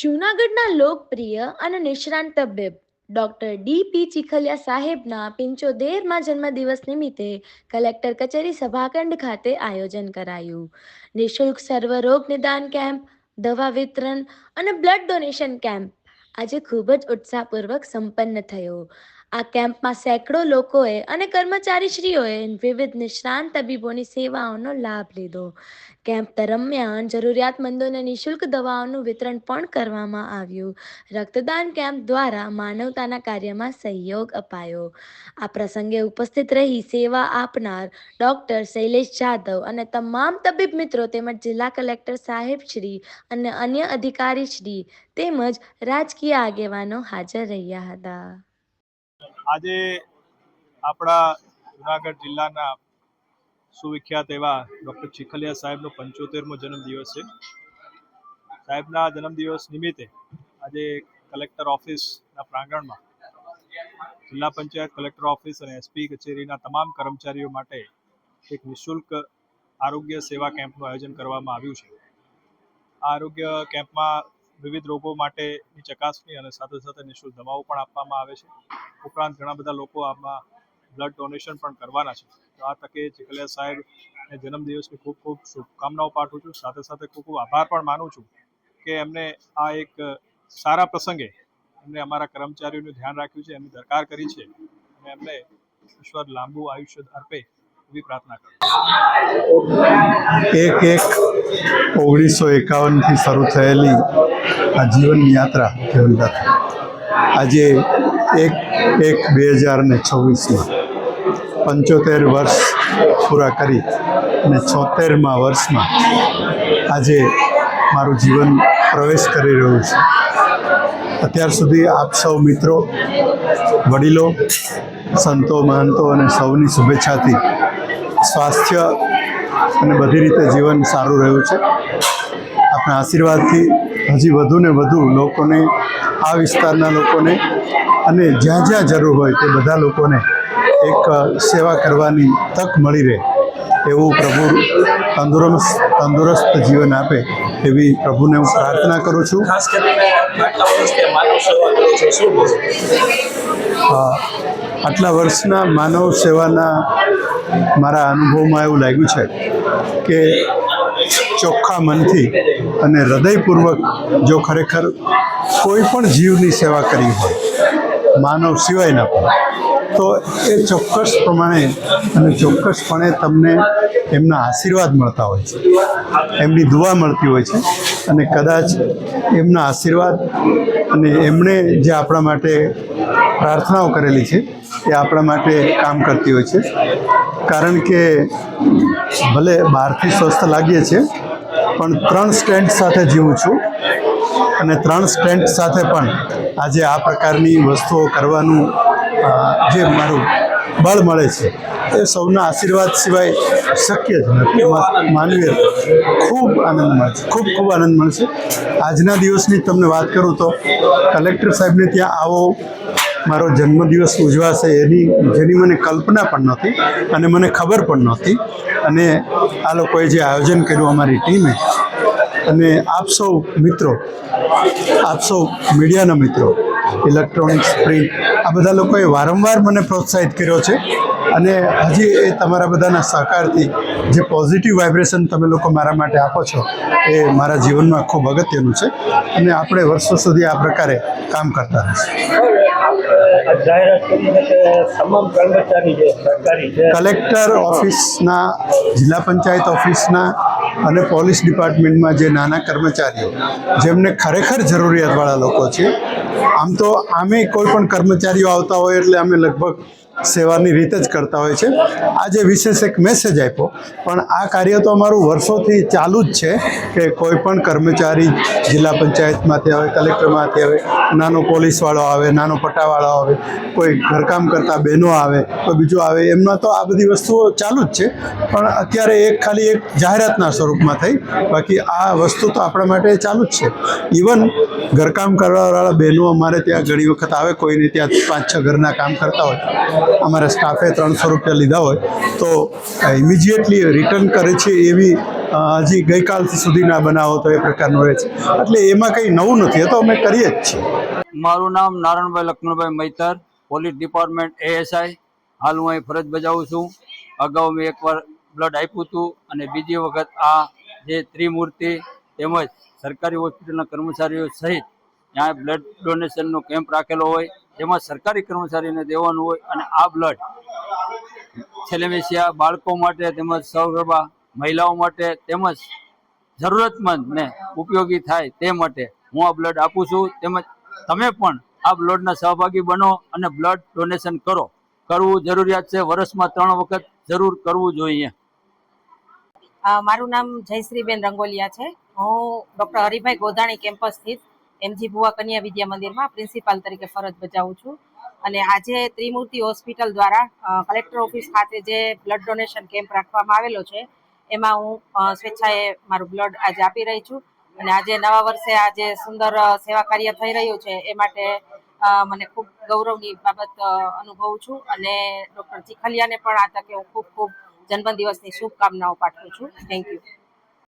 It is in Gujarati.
જૂનાગઢના લોકપ્રિય અને નિષ્ણાંત તબીબ ડોક્ટર ડી.પી. ચીખલિયા સાહેબના 75મા જન્મદિવસ નિમિત્તે કલેક્ટર કચેરી સભાખંડ ખાતે આયોજન કરાયું. નિઃશુલ્ક સર્વરોગ નિદાન કેમ્પ, દવા વિતરણ અને બ્લડ ડોનેશન કેમ્પ આજે ખૂબ જ ઉત્સાહપૂર્વક સંપન્ન થયો. આ કેમ્પમાં સેંકડો લોકોએ અને કર્મચારીશ્રીઓએ વિવિધ નિષ્ણાંત તબીબોની સેવાઓનો લાભ લીધો. કેમ્પ દરમિયાન જરૂરિયાતમંદોને નિઃશુલ્ક દવાઓનું વિતરણ પણ કરવામાં આવ્યું. રક્તદાન કેમ્પ દ્વારા માનવતાના કાર્યમાં સહયોગ અપાયો. આ પ્રસંગે ઉપસ્થિત રહી સેવા આપનાર ડોક્ટર શૈલેષ જાદવ અને તમામ તબીબ મિત્રો તેમજ જિલ્લા કલેક્ટર સાહેબશ્રી અને અન્ય અધિકારીશ્રી તેમજ રાજકીય આગેવાનો હાજર રહ્યા હતા. આજે આપણા જુનાગઢ જિલ્લાના સુવિખ્યાત એવા ડૉક્ટર ચીખલિયા સાહેબનો 75મો જન્મદિવસ છે. સાહેબના જન્મદિવસ નિમિત્તે આજે કલેક્ટર ઓફિસના પ્રાંગણમાં જિલ્લા પંચાયત કલેક્ટર ઓફિસ અને એસપી કચેરીના તમામ કર્મચારીઓ માટે એક નિઃશુલ્ક આરોગ્ય સેવા કેમ્પનું આયોજન કરવામાં આવ્યું છે. આ આરોગ્ય કેમ્પમાં વિવિધ રોગો માટેની ચકાસણી અને સાથે સાથે નિઃશુલ્ક દવાઓ પણ આપવામાં આવે છે. ઉપરાંત ઘણા બધા લોકો આમાં બ્લડ ડોનેશન પણ કરવાના છે. તો આ તકે ચીખલિયા સાહેબને જન્મદિવસની ખૂબ ખૂબ શુભકામનાઓ પાઠવું છું. સાથે સાથે ખૂબ ખૂબ આભાર પણ માનું છું કે એમને આ એક સારા પ્રસંગે એમને અમારા કર્મચારીઓનું ધ્યાન રાખ્યું છે, એમની દરકાર કરી છે અને એમને ઈશ્વર લાંબુ આયુષ્ય અર્પે એવી પ્રાર્થના કરું. 1/1/1951થી શરૂ થયેલી આ જીવન યાત્રા આજે 1/1/2026માં 75 વર્ષ પૂરા કરી અને 76મા વર્ષમાં આજે મારું જીવન પ્રવેશ કરી રહ્યું છે. અત્યાર સુધી આપ સૌ મિત્રો, વડીલો, સંતો, મહંતો અને સૌની શુભેચ્છાથી સ્વાસ્થ્ય અને બધી રીતે જીવન સારું રહ્યું છે. આપણા આશીર્વાદથી હજી વધુ ને વધુ લોકોને, આ વિસ્તારના લોકોને અને જ્યાં જ્યાં જરૂર હોય તે બધા લોકોને એક સેવા કરવાની તક મળી રહે એવું પ્રભુ તંદુરસ્ત જીવન આપે એવી પ્રભુને હું પ્રાર્થના કરું છું. આટલા વર્ષના માનવ સેવાના મારા અનુભવમાં એવું લાગ્યું છે કે ચોખ્ખા મનથી અને હૃદયપૂર્વક જો ખરેખર કોઈ પણ જીવની સેવા કરી હોય, માનવ સિવાયના પણ, તો એ ચોક્કસ પ્રમાણે અને ચોક્કસપણે તમને એમના આશીર્વાદ મળતા હોય છે, એમની દુઆ મળતી હોય છે અને કદાચ એમના આશીર્વાદ અને એમણે જે આપણા માટે પ્રાર્થનાઓ કરેલી છે એ આપણા માટે કામ કરતી હોય છે. કારણ કે ભલે બહારથી સ્વસ્થ લાગીએ છીએ પણ 3 સ્ટેન્ટ સાથે જીવું છું અને 3 સ્ટેન્ટ સાથે પણ આજે આ પ્રકારની વસ્તુઓ કરવાનું જે મારું બળ મળે છે એ સૌના આશીર્વાદ સિવાય શક્ય જ નથી. માનવીય ખૂબ આનંદ મળશે, ખૂબ આનંદ મળશે. આજના દિવસની તમને વાત કરું તો કલેક્ટર સાહેબને ત્યાં આવો મારો જન્મદિવસ ઉજવાશે જેની મને કલ્પના પણ નહોતી અને મને ખબર પણ નહોતી. અને આ લોકોએ જે આયોજન કર્યું અમારી ટીમે અને આપ સૌ મિત્રો, આપ સૌ મીડિયાના મિત્રો, ઇલેક્ટ્રોનિક્સ, પ્રિન્ટ, આ બધા લોકોએ વારંવાર મને પ્રોત્સાહિત કર્યો છે અને હજી એ તમારા બધાના સહકારથી જે પોઝિટિવ વાઇબ્રેશન તમે લોકો મારા માટે આપો છો એ મારા જીવનમાં ખૂબ અગત્યનું છે અને આપણે વર્ષો સુધી આ પ્રકારે કામ કરતા રહીશું. કલેક્ટર ઓફિસના, જિલ્લા પંચાયત ઓફિસના અને પોલીસ ડિપાર્ટમેન્ટમાં જે નાના કર્મચારીઓ જેમને ખરેખર જરૂરિયાતવાળા લોકો છે, આમ તો આમે કોઈ પણ કર્મચારીઓ આવતા હોય એટલે અમે લગભગ સેવાની રીતે જ કરતા હોય છે. આજે વિશેષ એક મેસેજ આપ્યો, પણ આ કાર્ય તો અમારું વર્ષોથી ચાલુ જ છે કે કોઈ પણ કર્મચારી જિલ્લા પંચાયતમાંથી આવે, કલેક્ટરમાંથી આવે, નાનો પોલીસવાળો આવે, નાનો પટ્ટાવાળો આવે, કોઈ ઘરકામ કરતા બહેનો આવે, કોઈ બીજું આવે, એમના તો આ બધી વસ્તુઓ ચાલુ જ છે. પણ અત્યારે ખાલી એક જાહેરાતના સ્વરૂપમાં થઈ, બાકી આ વસ્તુ તો આપણા માટે ચાલુ જ છે. ઇવન ઘરકામ કરવાવાળા બહેનો અમારે ત્યાં ઘણી વખત આવે, કોઈને ત્યાં 5-6 ઘરના કામ કરતા હોય, અમારા સ્ટાફે 300 રૂપિયા લીધા હોય તો ઇમિજિએટલી રિટર્ન કરે છે એવી હજી ગઈકાલ સુધીના બનાવો તો એ પ્રકારનો રહે છે. એટલે એમાં કંઈ નવું નથી, એ તો અમે કરીએ જ છીએ. મારું નામ Naranbhai Laxmanbhai Maitar, police department ASI. હાલ હું અહીં ફરજ બજાવું છું. અગાઉ મેં એકવાર બ્લડ આપ્યું હતું અને બીજી વખત આ જે ત્રિમૂર્તિ તેમજ સરકારી હોસ્પિટલના કર્મચારીઓ સહિત ત્યાં બ્લડ ડોનેશનનો કેમ્પ રાખેલો હોય, જેમાં સરકારી કર્મચારીને દેવાનું હોય અને આ બ્લડ થેલેસેમિયા બાળકો માટે તેમજ સગર્ભા મહિલાઓ માટે તેમજ જરૂરતમંદને ઉપયોગી થાય તે માટે હું આ બ્લડ આપું છું. તેમજ તમે પણ આ બ્લડના સહભાગી બનો અને બ્લડ ડોનેશન કરો. કરવું જરૂરિયાત છે. વર્ષમાં 3 વખત જરૂર કરવું જોઈએ. મારું નામ જયશ્રીબેન રંગોલિયા છે. હું ડૉક્ટર હરિભાઈ ગોધાણી કેમ્પસ સ્થિત MG ભુવા કન્યા વિદ્યા મંદિરમાં પ્રિન્સિપાલ તરીકે ફરજ બજાવું છું. અને આજે ત્રિમૂર્તિ હોસ્પિટલ દ્વારા કલેક્ટર ઓફિસ ખાતે જે બ્લડ ડોનેશન કેમ્પ રાખવામાં આવેલો છે, એમાં હું સ્વેચ્છાએ મારું બ્લડ આજે આપી રહી છું. અને આજે નવા વર્ષે આજે સુંદર સેવા કાર્ય થઈ રહ્યું છે, એ માટે મને ખૂબ ગૌરવની બાબત અનુભવું છું. અને ડૉક્ટર ચીખલિયાને પણ આ તકે હું ખૂબ ખૂબ જન્મદિવસની શુભકામનાઓ પાઠવું છું. Thank you.